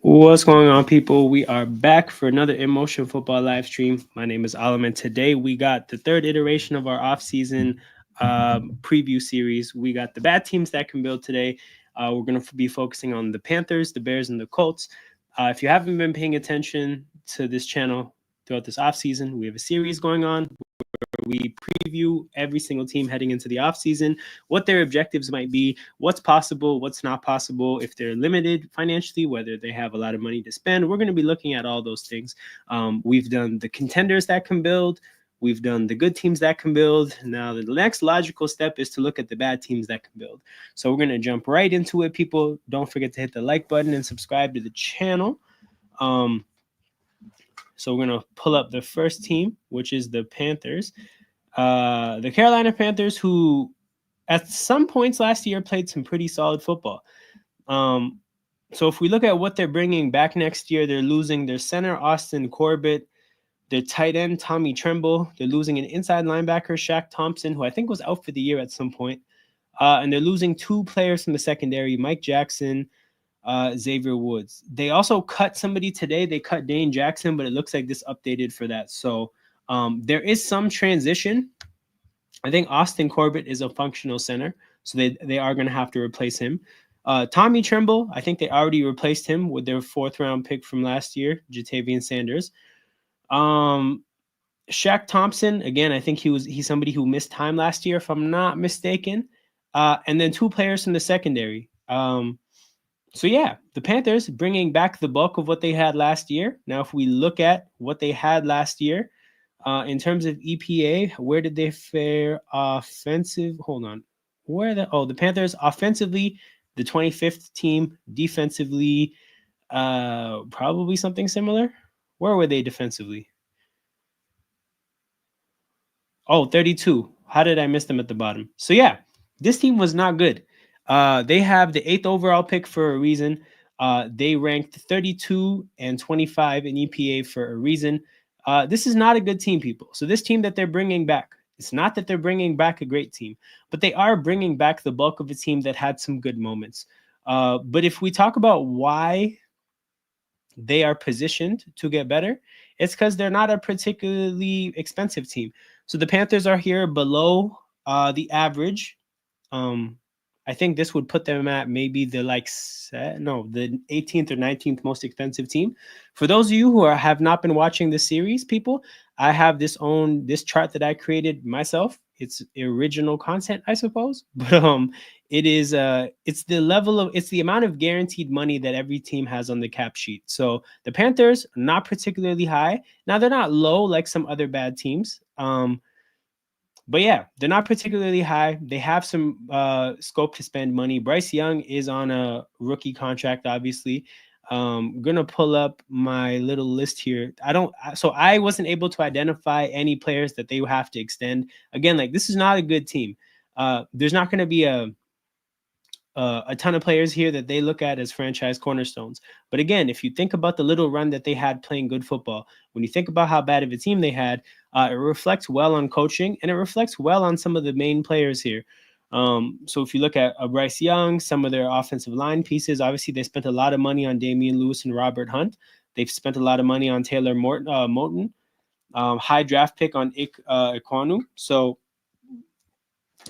What's going on, people? We are back for another Emotion Football live stream. My name is Alam, and today we got the third iteration of our offseason preview series. We got the bad teams that can build today. We're going to be focusing on the Panthers, the Bears, and the Colts. If you haven't been paying attention to this channel throughout this offseason, we have a series going on we preview every single team heading into the offseason, what their objectives might be, what's possible, what's not possible, if they're limited financially, whether they have a lot of money to spend. We're going to be looking at all those things. We've done the contenders that can build. We've done the good teams that can build. Now, the next logical step is to look at the bad teams that can build. So we're going to jump right into it, people. Don't forget to hit the like button and subscribe to the channel. So we're going to pull up the first team, which is the Panthers. The Carolina Panthers, who at some points last year played some pretty solid football. So if we look at what they're bringing back next year, they're losing their center, Austin Corbett, their tight end, Tommy Tremble. They're losing an inside linebacker, Shaq Thompson, who I think was out for the year at some point. And they're losing two players from the secondary, Mike Jackson, Xavier Woods. They also cut somebody today. They cut Dane Jackson, but it looks like this updated for that. So there is some transition. I think Austin Corbett is a functional center, so they are going to have to replace him. Tommy Tremble, I think they already replaced him with their 4th-round pick from last year, Jatavian Sanders. Shaq Thompson, again, I think he's somebody who missed time last year, if I'm not mistaken. And then two players from the secondary. So yeah, the Panthers bringing back the bulk of what they had last year. Now, if we look at what they had last year, in terms of EPA, where did they fare offensive? Hold on. The Panthers offensively, the 25th team, defensively, probably something similar. Where were they defensively? 32. How did I miss them at the bottom? So yeah, this team was not good. They have the 8th overall pick for a reason. They ranked 32 and 25 in EPA for a reason. This is not a good team, people. So this team that they're bringing back, it's not that they're bringing back a great team, but they are bringing back the bulk of a team that had some good moments. But if we talk about why they are positioned to get better, it's because they're not a particularly expensive team. So the Panthers are here below the average. I think this would put them at maybe the 18th or 19th most expensive team. For those of you who have not been watching the series, people, I have this chart that I created myself. It's original content, I suppose, but it's the amount of guaranteed money that every team has on the cap sheet. So the Panthers, not particularly high. Now they're not low like some other bad teams. But yeah, they're not particularly high. They have some scope to spend money. Bryce Young is on a rookie contract, obviously. Gonna pull up my little list here. I wasn't able to identify any players that they would have to extend. Again, this is not a good team. There's not going to be a ton of players here that they look at as franchise cornerstones. But again, if you think about the little run that they had playing good football, when you think about how bad of a team they had, it reflects well on coaching, and it reflects well on some of the main players here. So if you look at Bryce Young, some of their offensive line pieces, obviously they spent a lot of money on Damian Lewis and Robert Hunt. They've spent a lot of money on Taylor Moton, high draft pick on Ikwonu. So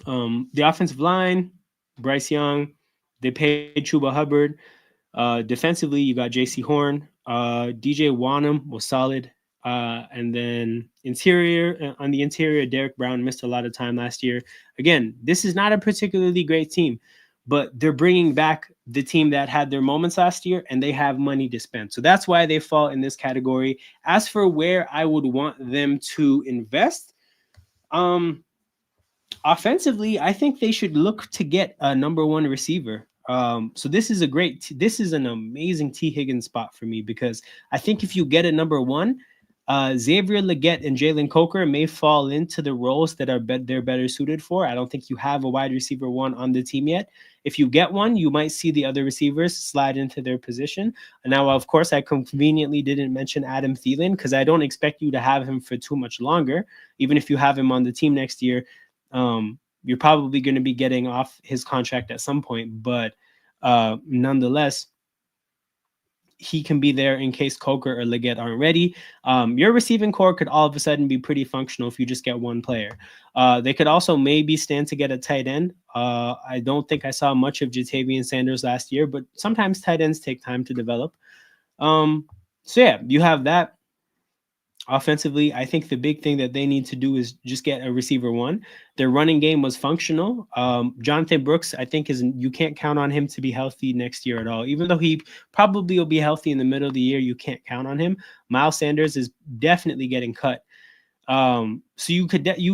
the offensive line, Bryce Young, they paid Chuba Hubbard. Defensively, you got J.C. Horn. DJ Wanham was solid. And then on the interior, Derek Brown missed a lot of time last year. Again, this is not a particularly great team, but they're bringing back the team that had their moments last year, and they have money to spend. So that's why they fall in this category. As for where I would want them to invest, offensively, I think they should look to get a number one receiver. So this is an amazing T. Higgins spot for me, because I think if you get a number one, Xavier Legette and Jalen Coker may fall into the roles that they're better suited for. I don't think you have a wide receiver one on the team yet. If you get one, you might see the other receivers slide into their position. And now, of course, I conveniently didn't mention Adam Thielen, because I don't expect you to have him for too much longer. Even if you have him on the team next year, you're probably going to be getting off his contract at some point. But nonetheless, he can be there in case Coker or Leggett aren't ready. Your receiving core could all of a sudden be pretty functional if you just get one player. They could also maybe stand to get a tight end. I don't think I saw much of Jatavian Sanders last year, but sometimes tight ends take time to develop. So yeah, you have that. Offensively, I think the big thing that they need to do is just get a receiver one. Their running game was functional. Jonathan Brooks, I think, you can't count on him to be healthy next year at all. Even though he probably will be healthy in the middle of the year, you can't count on him. Miles Sanders is definitely getting cut. So you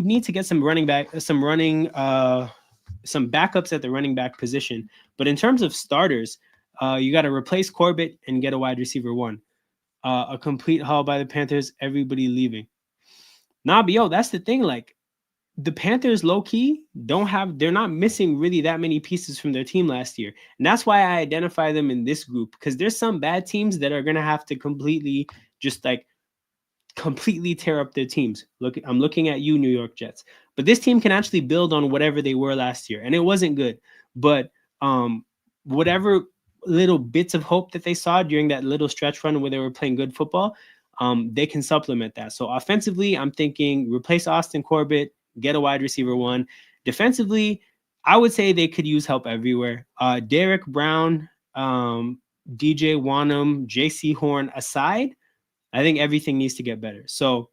need to get some some backups at the running back position. But in terms of starters, you got to replace Corbett and get a wide receiver one. A complete haul by the Panthers, everybody leaving. Nah, but yo, that's the thing. Like, the Panthers low key they're not missing really that many pieces from their team last year. And that's why I identify them in this group, because there's some bad teams that are going to have to completely tear up their teams. Look, I'm looking at you, New York Jets. But this team can actually build on whatever they were last year. And it wasn't good. But whatever little bits of hope that they saw during that little stretch run where they were playing good football, they can supplement that. So offensively, I'm thinking replace Austin Corbett, get a wide receiver one. Defensively, I would say they could use help everywhere. Derek Brown, DJ Wanham, JC Horn aside, I think everything needs to get better. So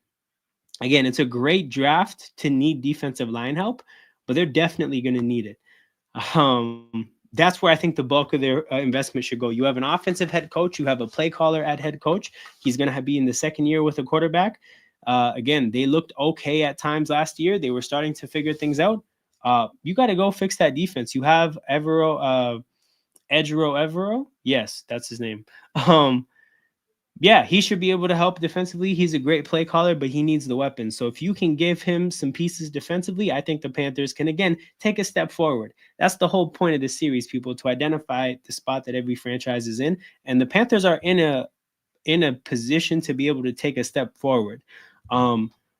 again, it's a great draft to need defensive line help, but they're definitely going to need it. That's where I think the bulk of their investment should go. You have an offensive head coach. You have a play caller at head coach. He's going to be in the second year with a quarterback. Again, they looked okay at times last year. They were starting to figure things out. You got to go fix that defense. You have Edro Evero. Yes, that's his name. Yeah, he should be able to help defensively. He's a great play caller, but he needs the weapons. So if you can give him some pieces defensively, I think the Panthers can, again, take a step forward. That's the whole point of this series, people, to identify the spot that every franchise is in. And the Panthers are in a position to be able to take a step forward.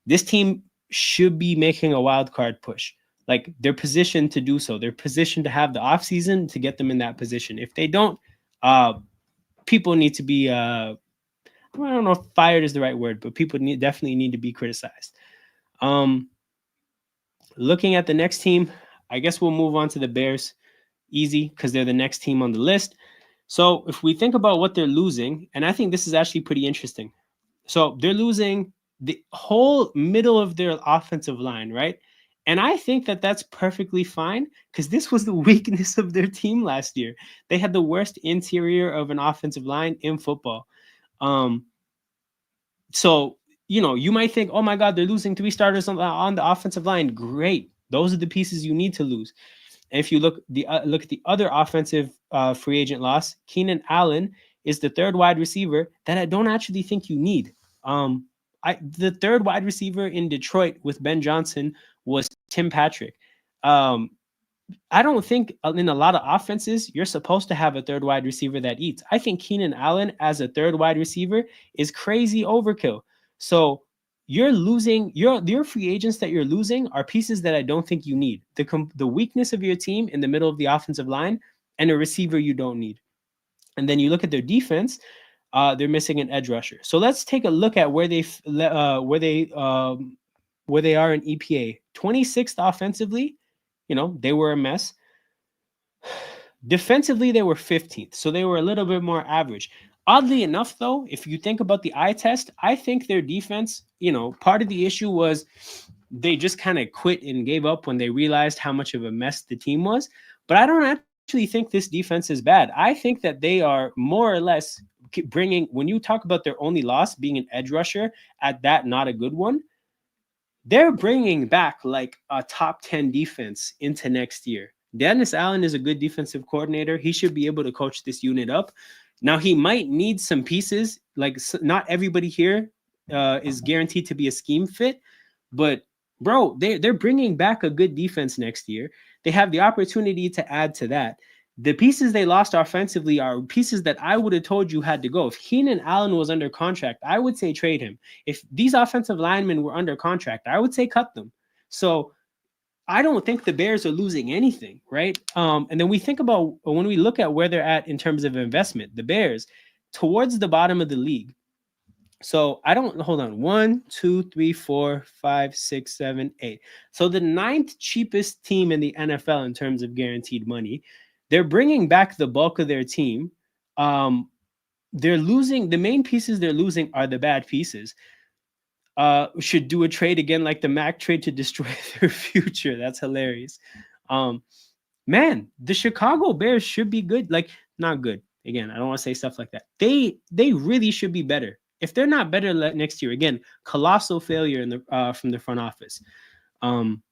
This team should be making a wild card push. Like, they're positioned to do so. They're positioned to have the offseason to get them in that position. If they don't, people need to be I don't know if fired is the right word, but people definitely need to be criticized. Looking at the next team, I guess we'll move on to the Bears. Easy, because they're the next team on the list. So if we think about what they're losing, and I think this is actually pretty interesting. So they're losing the whole middle of their offensive line, right? And I think that that's perfectly fine, because this was the weakness of their team last year. They had the worst interior of an offensive line in football. So, you might think, oh my God, they're losing 3 starters on the offensive line. Great. Those are the pieces you need to lose. And if you look at the other offensive free agent loss, Keenan Allen is the third wide receiver that I don't actually think you need. The third wide receiver in Detroit with Ben Johnson was Tim Patrick. I don't think in a lot of offenses you're supposed to have a third wide receiver that eats. I think Keenan Allen as a third wide receiver is crazy overkill. So you're losing your free agents that you're losing are pieces that I don't think you need. The weakness of your team in the middle of the offensive line and a receiver you don't need. And then you look at their defense, they're missing an edge rusher. So let's take a look at where they are in EPA. 26th offensively. They were a mess. Defensively, they were 15th, so they were a little bit more average. Oddly enough, though, if you think about the eye test, I think their defense, part of the issue was they just kind of quit and gave up when they realized how much of a mess the team was. But I don't actually think this defense is bad. I think that they are more or less bringing, when you talk about their only loss being an edge rusher, at that, not a good one, they're bringing back like a top 10 defense into next year. Dennis Allen is a good defensive coordinator. He should be able to coach this unit up. Now, he might need some pieces. Like, not everybody here is guaranteed to be a scheme fit. But, bro, they're bringing back a good defense next year. They have the opportunity to add to that. The pieces they lost offensively are pieces that I would have told you had to go. If Keenan Allen was under contract, I would say trade him. If these offensive linemen were under contract, I would say cut them. So I don't think the Bears are losing anything, right? And then we think about when we look at where they're at in terms of investment, the Bears, towards the bottom of the league. So I don't hold on. 1, 2, 3, 4, 5, 6, 7, 8. So the ninth cheapest team in the NFL in terms of guaranteed money. They're bringing back the bulk of their team. They're losing the main pieces. They're losing are the bad pieces. Should do a trade again like the Mac trade to destroy their future. That's hilarious. Um, Man, the Chicago Bears should be good. Like, not good. Again, I don't want to say stuff like that. They really should be better. If they're not better next year, again, colossal failure in the from the front office. Um,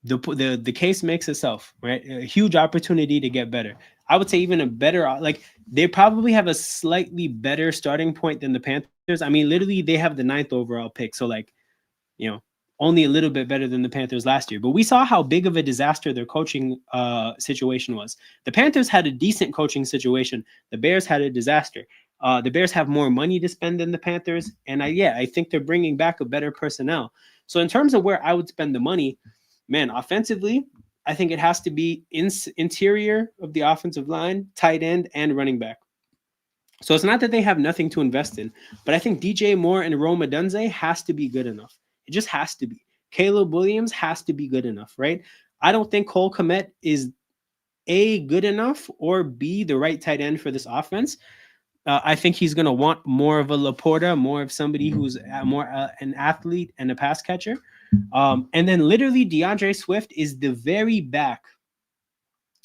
the case makes itself, right? A huge opportunity to get better. I would say even a better, like they probably have a slightly better starting point than the Panthers. I mean, literally they have the ninth overall pick, so like, you know, only a little bit better than the Panthers last year. But we saw how big of a disaster their coaching situation was. The Panthers had a decent coaching situation. The Bears had a disaster. The Bears have more money to spend than the Panthers, and I think they're bringing back a better personnel. So in terms of where I would spend the money, man, offensively, I think it has to be interior of the offensive line, tight end, and running back. So it's not that they have nothing to invest in, but I think DJ Moore and Rome Odunze has to be good enough. It just has to be. Caleb Williams has to be good enough, right? I don't think Cole Kmet is A, good enough, or B, the right tight end for this offense. I think he's going to want more of a Laporta, more of somebody who's more an athlete and a pass catcher. And then literally DeAndre Swift is the very back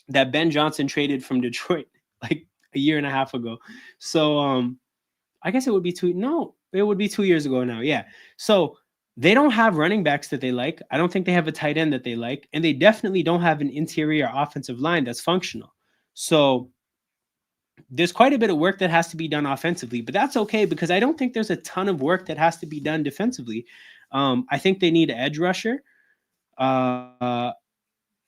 that Ben Johnson traded from Detroit like a year and a half ago. So I guess it would be it would be 2 years ago now. Yeah. So they don't have running backs that they like. I don't think they have a tight end that they like. And they definitely don't have an interior offensive line that's functional. So there's quite a bit of work that has to be done offensively, but that's okay because I don't think there's a ton of work that has to be done defensively. I think they need an edge rusher,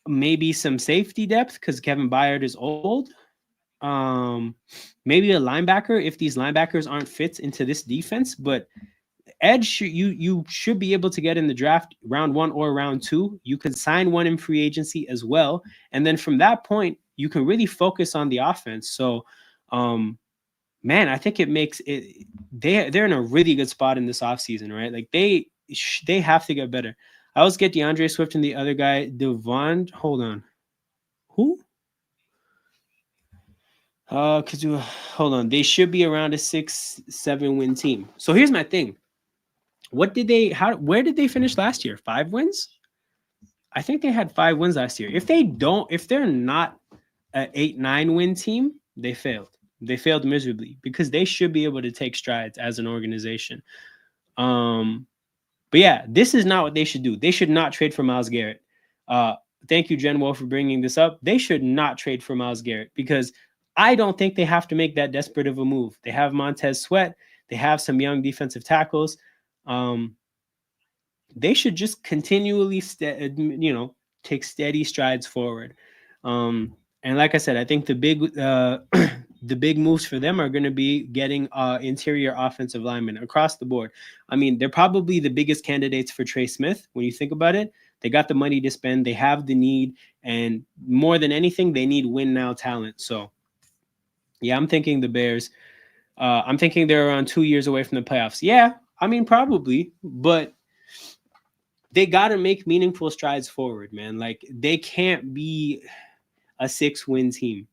maybe some safety depth because Kevin Byard is old. Maybe a linebacker if these linebackers aren't fits into this defense, but edge you should be able to get in the draft round 1 or round 2. You can sign one in free agency as well, and then from that point you can really focus on the offense. So man, I think it makes it they're in a really good spot in this offseason, right? Like they have to get better. I always get DeAndre Swift and the other guy, Devon. Hold on. Who? Hold on. They should be around a 6-7 win team. So here's my thing. Where did they finish last year? 5 wins? I think they had 5 wins last year. If they're not an 8-9 win team, they failed. They failed miserably because they should be able to take strides as an organization. But yeah, this is not what they should do. They should not trade for Myles Garrett. Thank you, Genwo, for bringing this up. They should not trade for Myles Garrett because I don't think they have to make that desperate of a move. They have Montez Sweat. They have some young defensive tackles. They should just continually, take steady strides forward. And like I said, I think the big moves for them are going to be getting interior offensive linemen across the board. I mean, they're probably the biggest candidates for Trey Smith when you think about it. They got the money to spend. They have the need. And more than anything, they need win now talent. So, yeah, I'm thinking the Bears. I'm thinking they're around 2 years away from the playoffs. Yeah, I mean, probably. But they got to make meaningful strides forward, man. Like, they can't be a 6-win team.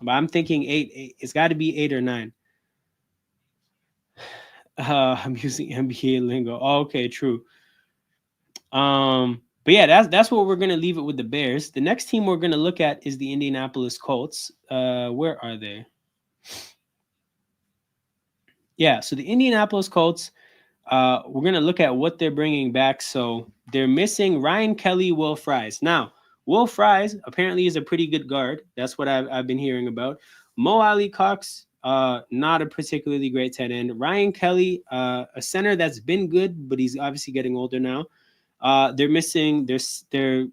But I'm thinking 8. It's got to be 8 or 9. I'm using NBA lingo. Oh, okay, true. But yeah, that's what we're gonna leave it with the Bears. The next team we're gonna look at is the Indianapolis Colts. Where are they? Yeah, so the Indianapolis Colts. We're gonna look at what they're bringing back. So they're missing Ryan Kelly, Will Fries. Now, Will Fries apparently is a pretty good guard. That's what I've been hearing about. Mo Ali Cox, not a particularly great tight end. Ryan Kelly, a center that's been good, but he's obviously getting older now. They're missing their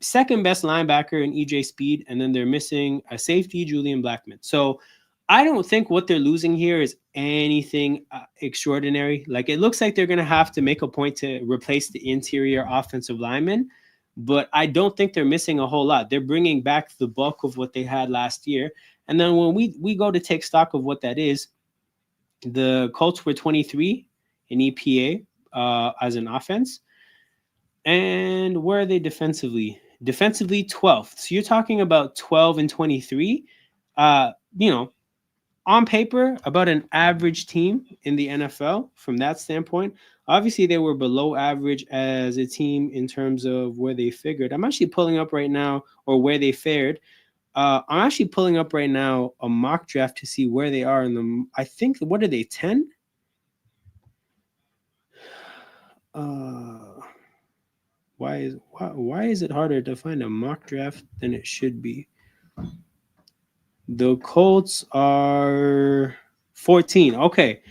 second best linebacker in EJ Speed, and then they're missing a safety, Julian Blackman. So I don't think what they're losing here is anything extraordinary. Like, it looks like they're going to have to make a point to replace the interior offensive lineman, but I don't think they're missing a whole lot. They're bringing back the bulk of what they had last year. And then when we go to take stock of what that is, the Colts were 23 in EPA as an offense. And where are they defensively? Defensively, 12th. So you're talking about 12 and 23. You know, on paper, about an average team in the NFL from that standpoint. Obviously, they were below average as a team in terms of where they figured. I'm actually pulling up right now, or where they fared. I'm actually pulling up right now a mock draft to see where they are in the. I think, what are they, 10? Uh, why is it harder to find a mock draft than it should be? The Colts are 14. Okay.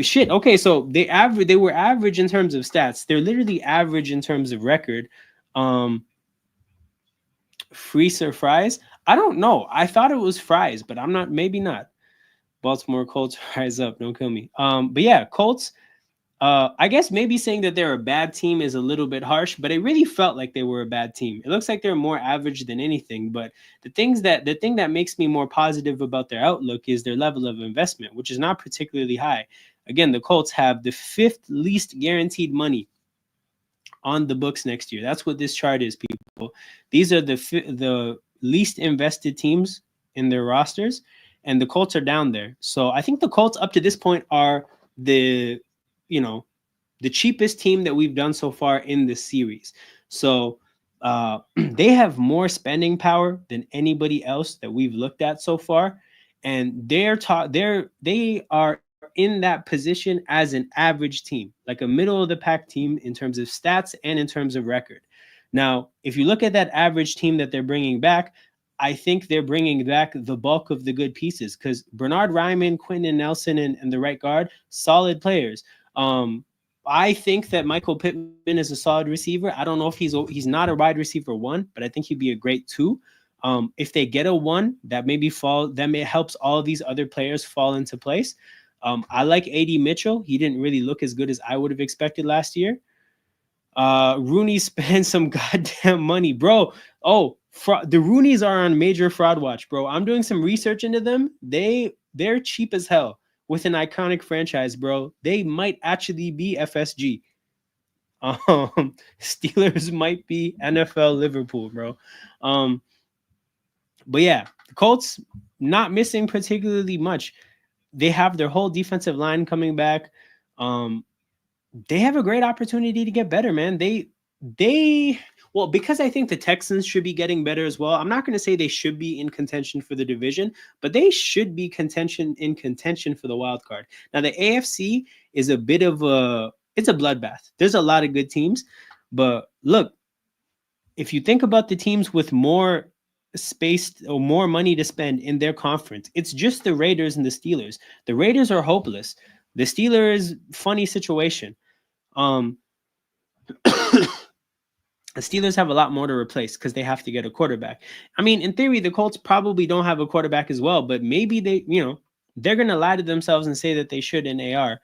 Shit. Okay, so they were average in terms of stats. They're literally average in terms of record. Um Freeze or Fries? I don't know. I thought it was Fries, but I'm not, maybe not. Baltimore Colts rise up, don't kill me. But yeah, Colts, I guess maybe saying that they're a bad team is a little bit harsh, but it really felt like they were a bad team. It looks like they're more average than anything. But the thing that makes me more positive about their outlook is their level of investment, which is not particularly high. Again, the Colts have the fifth least guaranteed money on the books next year. That's what this chart is, people. These are the least invested teams in their rosters, and the Colts are down there. So I think the Colts up to this point are the, you know, the cheapest team that we've done so far in this series. So they have more spending power than anybody else that we've looked at so far, and they are in that position as an average team, like a middle of the pack team in terms of stats and in terms of record. Now, if you look at that average team that they're bringing back, I think they're bringing back the bulk of the good pieces, because Bernard Ryman, Quentin Nelson, and the right guard, solid players. I think that Michael Pittman is a solid receiver. I don't know if he's not a wide receiver one, but I think he'd be a great two. If they get a one, that may helps all these other players fall into place. I like AD Mitchell. He didn't really look as good as I would have expected last year. Rooney spent some goddamn money, bro. Oh, the Rooneys are on major fraud watch, bro. I'm doing some research into them. They're cheap as hell with an iconic franchise, bro. They might actually be FSG. Steelers might be NFL Liverpool, bro. But yeah, the Colts not missing particularly much. They have their whole defensive line coming back. They have a great opportunity to get better, man. Well, because I think the Texans should be getting better as well. I'm not going to say they should be in contention for the division, but they should be in contention for the wild card. Now, the AFC is a bit of it's a bloodbath. There's a lot of good teams, but look, if you think about the teams with more space or more money to spend in their conference, it's just the Raiders and the Steelers. The Raiders are hopeless. The Steelers, funny situation. The Steelers have a lot more to replace because they have to get a quarterback. I mean, in theory, the Colts probably don't have a quarterback as well, but maybe they're going to lie to themselves and say that they should in AR.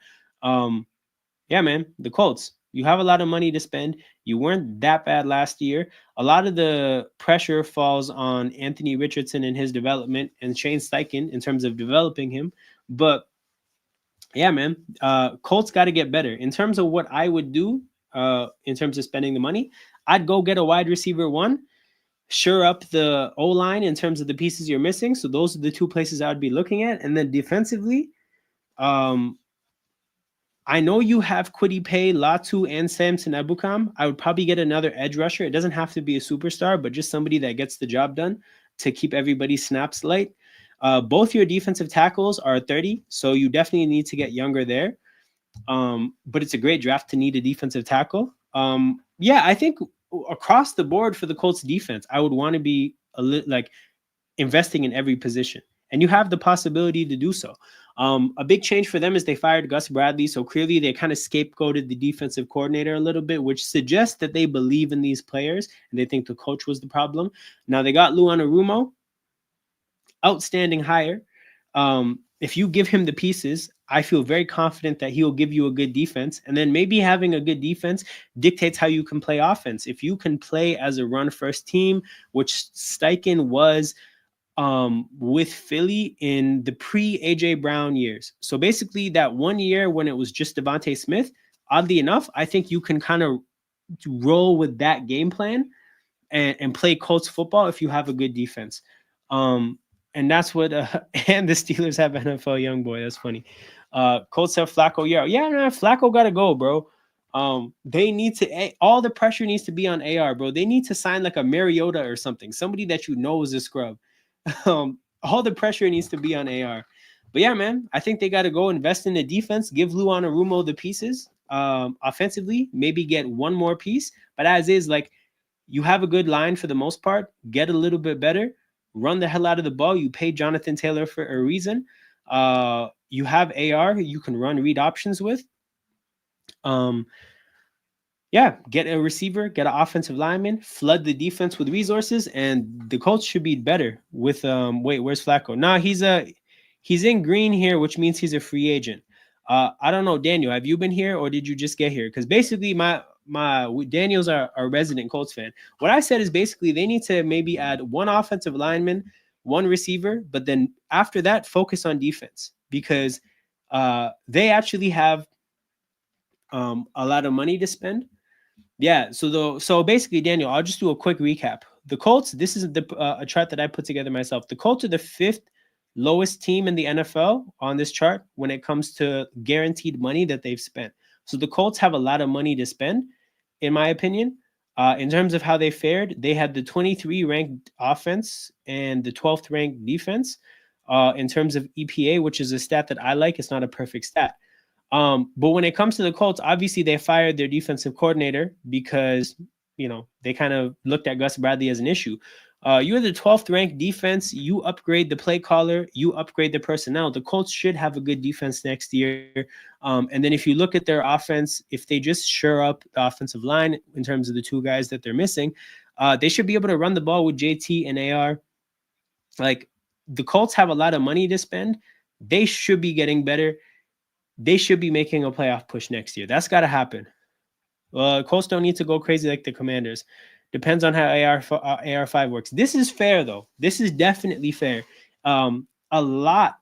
Yeah, man, the Colts, you have a lot of money to spend. You weren't that bad last year. A lot of the pressure falls on Anthony Richardson and his development and Shane Steichen in terms of developing him. But yeah, man, Colts got to get better. In terms of what I would do in terms of spending the money, I'd go get a wide receiver one, shore up the O-line in terms of the pieces you're missing. So those are the two places I would be looking at. And then defensively, I know you have Kwity Paye, Latu, and Samson Ebukam. I would probably get another edge rusher. It doesn't have to be a superstar, but just somebody that gets the job done to keep everybody's snaps light. Both your defensive tackles are 30, so you definitely need to get younger there. But it's a great draft to need a defensive tackle. Yeah, I think across the board for the Colts defense, I would want to be like investing in every position, and you have the possibility to do so. A big change for them is they fired Gus Bradley, so clearly they kind of scapegoated the defensive coordinator a little bit, which suggests that they believe in these players and they think the coach was the problem. Now they got Lou Anarumo, outstanding hire. If you give him the pieces, I feel very confident that he'll give you a good defense. And then maybe having a good defense dictates how you can play offense. If you can play as a run-first team, which Steichen was with Philly in the pre AJ Brown years. So basically, that 1 year when it was just Devontae Smith, oddly enough, I think you can kind of roll with that game plan and play Colts football if you have a good defense. Um, and that's what and the Steelers have NFL young boy. That's funny. Colts have Flacco. Yeah, man, Flacco gotta go, bro. They need to all the pressure needs to be on AR, bro. They need to sign like a Mariota or something, somebody that you know is a scrub. All the pressure needs to be on AR. But yeah, man, I think they got to go invest in the defense, give Luan Arumo the pieces. Offensively, maybe get one more piece. But as is, like, you have a good line for the most part. Get a little bit better. Run the hell out of the ball. You pay Jonathan Taylor for a reason. You have AR you can run read options with. Um, yeah, get a receiver, get an offensive lineman, flood the defense with resources, and the Colts should be better with wait, where's Flacco? Nah, he's in green here, which means he's a free agent. I don't know, Daniel, have you been here or did you just get here? Because basically my Daniel's our resident Colts fan. What I said is basically they need to maybe add one offensive lineman, one receiver, but then after that, focus on defense because they actually have a lot of money to spend. Yeah, so basically, Daniel, I'll just do a quick recap. The Colts, this is a chart that I put together myself. The Colts are the fifth lowest team in the NFL on this chart when it comes to guaranteed money that they've spent. So the Colts have a lot of money to spend, in my opinion. In terms of how they fared, they had the 23 ranked offense and the 12th ranked defense. In terms of EPA, which is a stat that I like, it's not a perfect stat. But when it comes to the Colts, obviously they fired their defensive coordinator because, they kind of looked at Gus Bradley as an issue. You're the 12th ranked defense. You upgrade the play caller. You upgrade the personnel. The Colts should have a good defense next year. And then if you look at their offense, if they just shore up the offensive line in terms of the two guys that they're missing, they should be able to run the ball with JT and AR. Like, the Colts have a lot of money to spend. They should be getting better. They should be making a playoff push next year. That's got to happen. Colts don't need to go crazy like the Commanders. Depends on how AR5 works. This is fair, though. This is definitely fair. A lot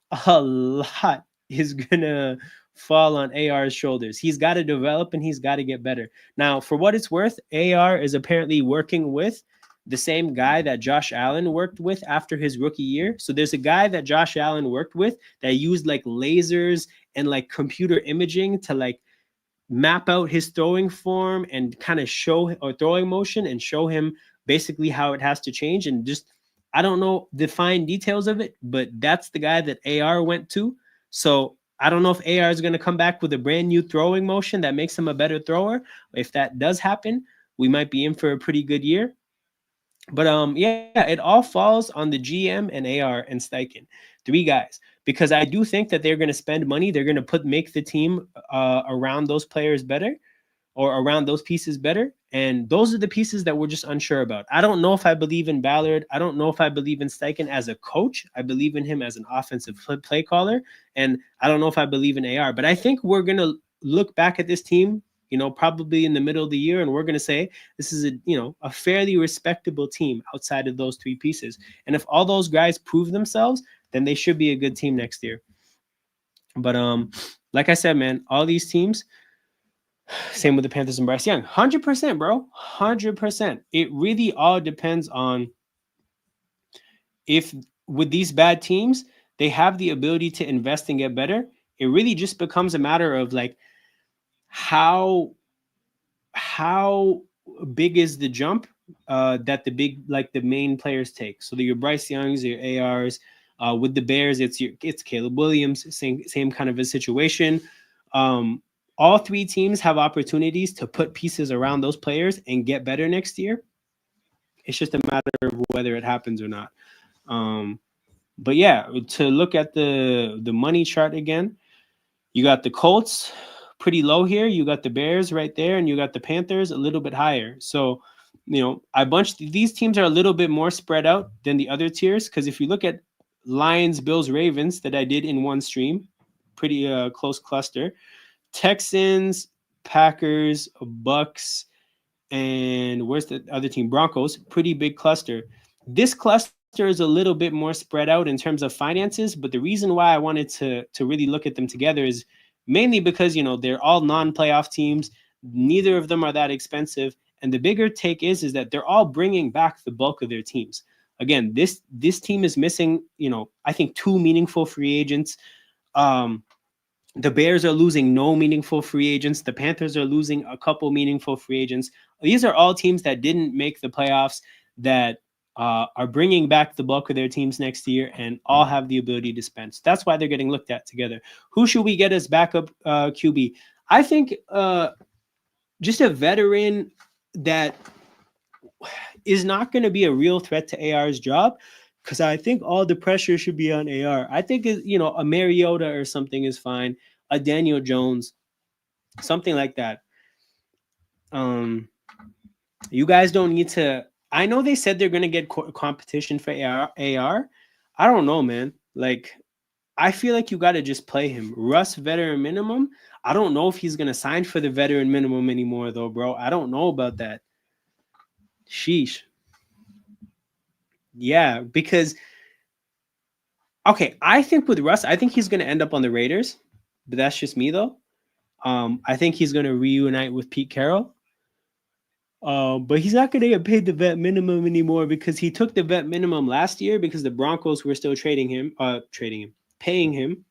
is going to fall on AR's shoulders. He's got to develop and he's got to get better. Now, for what it's worth, AR is apparently working with the same guy that Josh Allen worked with after his rookie year. So there's a guy that Josh Allen worked with that used like lasers and like computer imaging to like map out his throwing form and kind of show or throwing motion and show him basically how it has to change. And just, I don't know the fine details of it, but that's the guy that AR went to. So I don't know if AR is going to come back with a brand new throwing motion that makes him a better thrower. If that does happen, we might be in for a pretty good year. But yeah, it all falls on the GM and AR and Steichen, three guys, because I do think that they're going to spend money. They're going to make the team around those players better, or around those pieces better. And those are the pieces that we're just unsure about. I don't know if I believe in Ballard. I don't know if I believe in Steichen as a coach. I believe in him as an offensive play caller. And I don't know if I believe in AR. But I think we're going to look back at this team, probably in the middle of the year, and we're going to say this is a fairly respectable team outside of those three pieces. And if all those guys prove themselves, then they should be a good team next year. But like I said, man, all these teams, same with the Panthers and Bryce Young, 100%, bro, 100%. It really all depends on if with these bad teams, they have the ability to invest and get better. It really just becomes a matter of like how big is the jump that the main players take. So your Bryce Youngs, your ARs. With the Bears, it's Caleb Williams, same kind of a situation. All three teams have opportunities to put pieces around those players and get better next year. It's just a matter of whether it happens or not. But yeah, to look at the money chart again, you got the Colts pretty low here. You got the Bears right there, and you got the Panthers a little bit higher. So, these teams are a little bit more spread out than the other tiers. Because if you look at Lions, Bills, Ravens that I did in one stream, pretty close cluster. Texans, Packers, Bucks, and where's the other team? Broncos, pretty big cluster. This cluster is a little bit more spread out in terms of finances, but the reason why I wanted to really look at them together is mainly because they're all non-playoff teams. Neither of them are that expensive, and the bigger take is that they're all bringing back the bulk of their teams. Again, this team is missing, I think two meaningful free agents. Um, the Bears are losing no meaningful free agents. The Panthers are losing a couple meaningful free agents. These are all teams that didn't make the playoffs that are bringing back the bulk of their teams next year and all have the ability to spend. So that's why they're getting looked at together. Who should we get as backup QB? I think just a veteran that is not going to be a real threat to AR's job, because I think all the pressure should be on AR. I think a Mariota or something is fine, a Daniel Jones, something like that. You guys don't need to. I know they said they're going to get competition for AR. I don't know, man. Like, I feel like you got to just play him. Russ veteran minimum. I don't know if he's going to sign for the veteran minimum anymore, though, bro. I don't know about that. Sheesh. Yeah, because okay, I think with Russ, I think he's going to end up on the Raiders, but that's just me though. I think he's going to reunite with Pete Carroll. But he's not going to get paid the vet minimum anymore because he took the vet minimum last year because the Broncos were still paying him.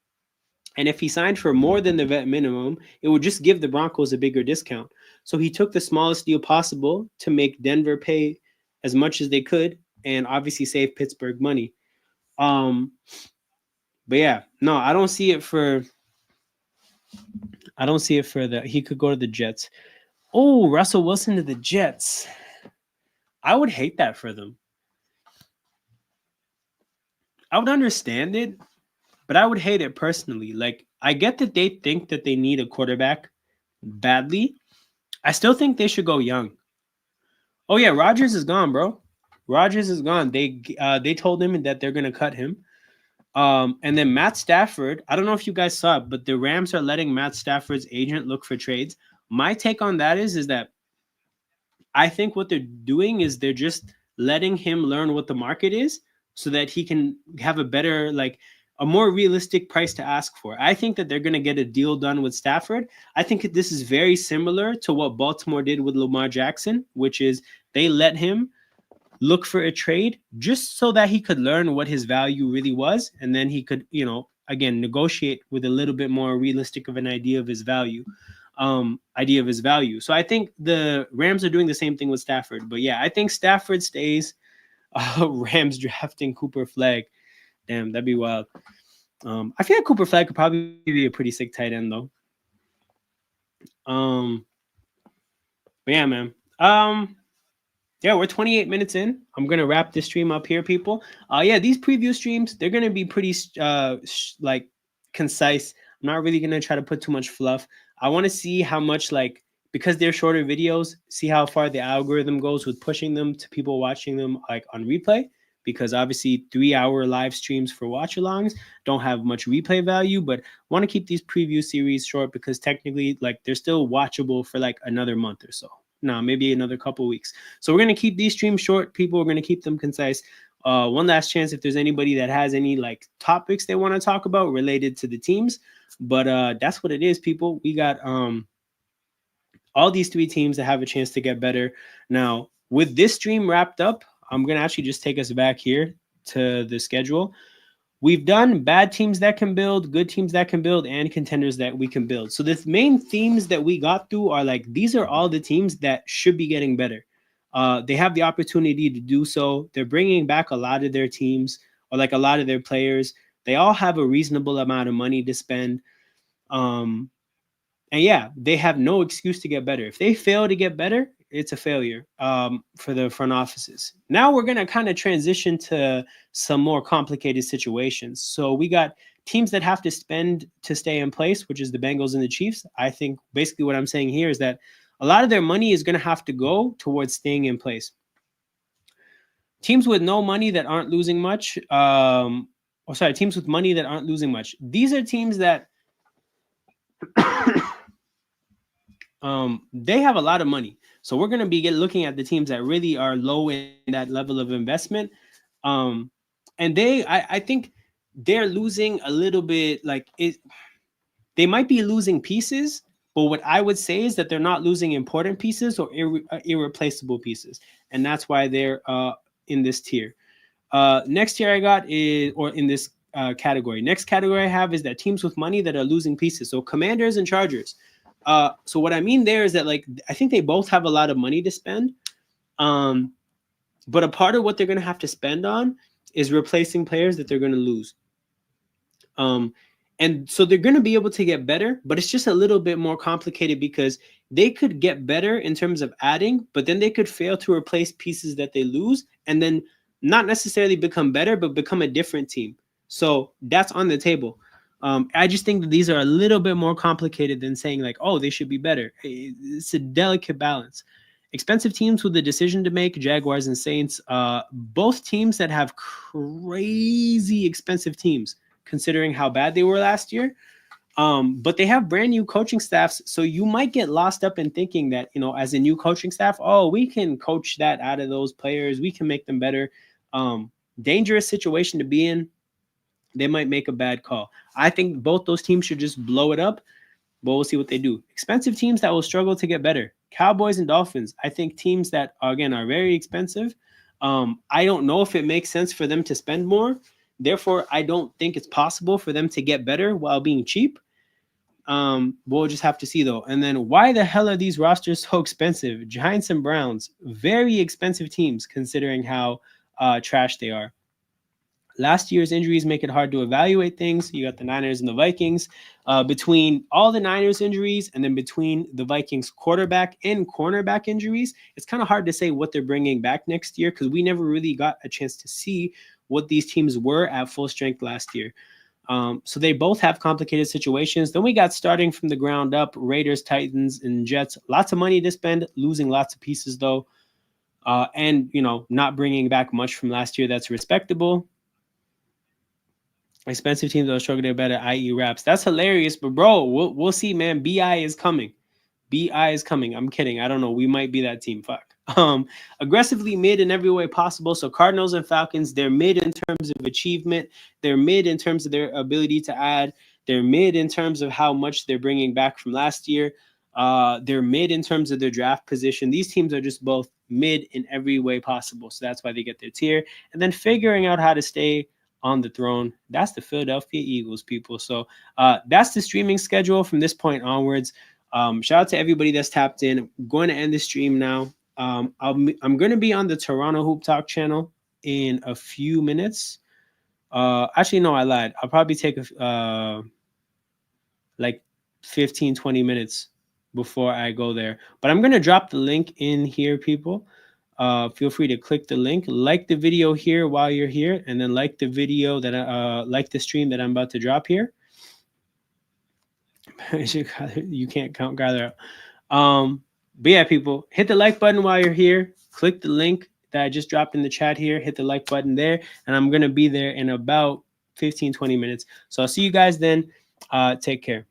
And if he signed for more than the vet minimum, it would just give the Broncos a bigger discount. So he took the smallest deal possible to make Denver pay as much as they could and obviously save Pittsburgh money. But yeah, no, I don't see it for the he could go to the Jets. Oh, Russell Wilson to the Jets. I would hate that for them. I would understand it, but I would hate it personally. Like, I get that they think that they need a quarterback badly. I still think they should go young. Oh yeah, Rodgers is gone, bro. Rodgers is gone. They told him that they're gonna cut him. And then Matt Stafford, I don't know if you guys saw it, but the Rams are letting Matt Stafford's agent look for trades. My take on that is that I think what they're doing is they're just letting him learn what the market is so that he can have a better, like a more realistic price to ask for. I think that they're going to get a deal done with Stafford. I think this is very similar to what Baltimore did with Lamar Jackson, which is they let him look for a trade just so that he could learn what his value really was. And then he could, again, negotiate with a little bit more realistic of an idea of his value. So I think the Rams are doing the same thing with Stafford. But yeah, I think Stafford stays. Rams drafting Cooper Flagg. Damn, that'd be wild. I feel like Cooper Flagg could probably be a pretty sick tight end though. But yeah, man. Yeah, we're 28 minutes in. I'm gonna wrap this stream up here, people. Yeah, these preview streams, they're gonna be pretty like concise. I'm not really gonna try to put too much fluff. I want to see how much, like, because they're shorter videos, see how far the algorithm goes with pushing them to people watching them like on replay. Because obviously 3-hour live streams for watch-alongs don't have much replay value, but want to keep these preview series short because technically, like, they're still watchable for like another month or so. No, maybe another couple weeks. So we're going to keep these streams short, people. We're going to keep them concise. One last chance if there's anybody that has any like topics they want to talk about related to the teams. But that's what it is, people. We got all these 3 teams that have a chance to get better. Now, with this stream wrapped up, I'm going to actually just take us back here to the schedule. We've done bad teams that can build, good teams that can build, and contenders that we can build. So the main themes that we got through are like, these are all the teams that should be getting better. They have the opportunity to do so. They're bringing back a lot of their teams or like a lot of their players. They all have a reasonable amount of money to spend. And yeah, they have no excuse to get better. If they fail to get better, it's a failure for the front offices. Now we're going to kind of transition to some more complicated situations. So we got teams that have to spend to stay in place, which is the Bengals and the Chiefs. I think basically what I'm saying here is that a lot of their money is going to have to go towards staying in place. Teams with no money that aren't losing much. Teams with money that aren't losing much. These are teams that they have a lot of money. So we're going to be looking at the teams that really are low in that level of investment. And I think they're losing a little bit. Like it, they might be losing pieces, but what I would say is that they're not losing important pieces or irreplaceable pieces, and that's why they're in this tier. Next tier I got is, or in this category. Next category I have is that teams with money that are losing pieces. So Commanders and Chargers. So what I mean there is that, like, I think they both have a lot of money to spend. But a part of what they're going to have to spend on is replacing players that they're going to lose. And so they're going to be able to get better, but it's just a little bit more complicated because they could get better in terms of adding, but then they could fail to replace pieces that they lose and then not necessarily become better, but become a different team. So that's on the table. I just think that these are a little bit more complicated than saying like, oh, they should be better. It's a delicate balance. Expensive teams with a decision to make, Jaguars and Saints, both teams that have crazy expensive teams considering how bad they were last year. But they have brand new coaching staffs. So you might get lost up in thinking that, you know, as a new coaching staff, oh, we can coach that out of those players. We can make them better. Dangerous situation to be in. They might make a bad call. I think both those teams should just blow it up, but we'll see what they do. Expensive teams that will struggle to get better. Cowboys and Dolphins. I think teams that, again, are very expensive. I don't know if it makes sense for them to spend more. Therefore, I don't think it's possible for them to get better while being cheap. We'll just have to see, though. And then why the hell are these rosters so expensive? Giants and Browns, very expensive teams considering how trash they are. Last year's injuries make it hard to evaluate things. You got the Niners and the Vikings. Between all the Niners injuries and then between the Vikings quarterback and cornerback injuries, it's kind of hard to say what they're bringing back next year because we never really got a chance to see what these teams were at full strength last year. So they both have complicated situations. Then we got starting from the ground up, Raiders, Titans, and Jets. Lots of money to spend, losing lots of pieces though. And, you know, not bringing back much from last year that's respectable. Expensive teams that are struggling better, i.e. Raps. That's hilarious, but bro, we'll see, man. BI is coming. BI is coming. I'm kidding. I don't know. We might be that team. Fuck. Aggressively mid in every way possible. So Cardinals and Falcons, they're mid in terms of achievement. They're mid in terms of their ability to add. They're mid in terms of how much they're bringing back from last year. They're mid in terms of their draft position. These teams are just both mid in every way possible. So that's why they get their tier. And then figuring out how to stay on the throne. That's the Philadelphia Eagles, people. So that's the streaming schedule from this point onwards. Shout out to everybody that's tapped in. I'm going to end the stream now. I'm going to be on the Toronto Hoop Talk channel in a few minutes. Actually, no, I lied. I'll probably take like 15, 20 minutes before I go there. But I'm going to drop the link in here, people. Feel free to click the link, like the video here while you're here, and then like the video that like the stream that I'm about to drop here. You can't count Kyler out. But yeah, people, hit the like button while you're here. Click the link that I just dropped in the chat here. Hit the like button there, and I'm gonna be there in about 15, 20 minutes. So I'll see you guys then. Take care.